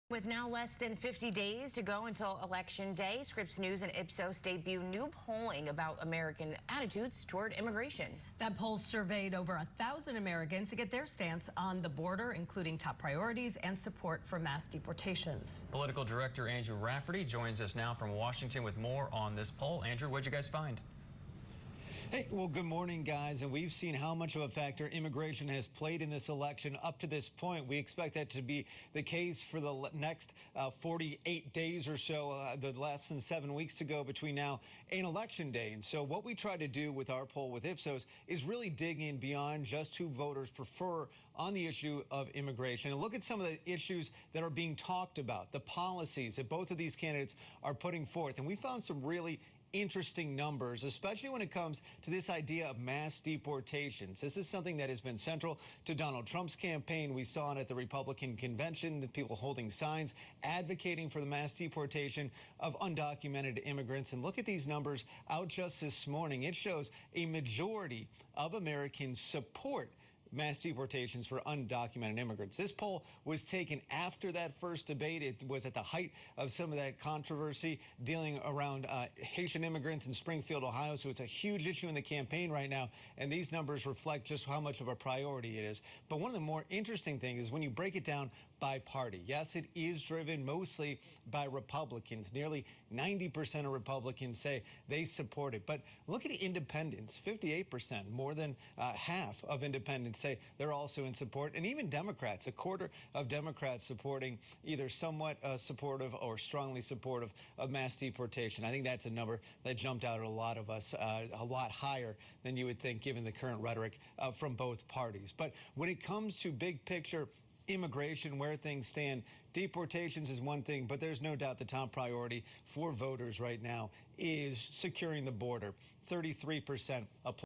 With now less than 50 days to go until Election Day, Scripps News and Ipsos debut new polling about American attitudes toward immigration. That poll surveyed over 1,000 Americans to get their stance on the border, including top priorities and support for mass deportations. Political director Andrew Rafferty joins us now from Washington with more on this poll. Andrew, what'd you guys find? Hey, well, good morning, guys. And we've seen how much of a factor immigration has played in this election up to this point. We expect that to be the case for the next 48 days or so, the less than 7 weeks to go between now and Election Day. And so what we try to do with our poll with Ipsos is really dig in beyond just who voters prefer on the issue of immigration and look at some of the issues that are being talked about, the policies that both of these candidates are putting forth. And we found some really interesting numbers, especially when it comes to this idea of mass deportations. This is something that has been central to Donald Trump's campaign. We saw it at the Republican convention, the people holding signs advocating for the mass deportation of undocumented immigrants. And look at these numbers out just this morning. It shows a majority of Americans support mass deportations for undocumented immigrants. This poll was taken after that first debate. It was at the height of some of that controversy dealing around Haitian immigrants in Springfield, Ohio. So it's a huge issue in the campaign right now. And these numbers reflect just how much of a priority it is. But one of the more interesting things is when you break it down by party. Yes, it is driven mostly by Republicans. Nearly 90% of Republicans say they support it. But look at independents, 58%, more than half of independents say they're also in support. And even Democrats, a quarter of Democrats supporting either somewhat supportive or strongly supportive of mass deportation. I think that's a number that jumped out at a lot of us, a lot higher than you would think given the current rhetoric from both parties. But when it comes to big picture immigration, where things stand, deportations is one thing, but there's no doubt the top priority for voters right now is securing the border. 33%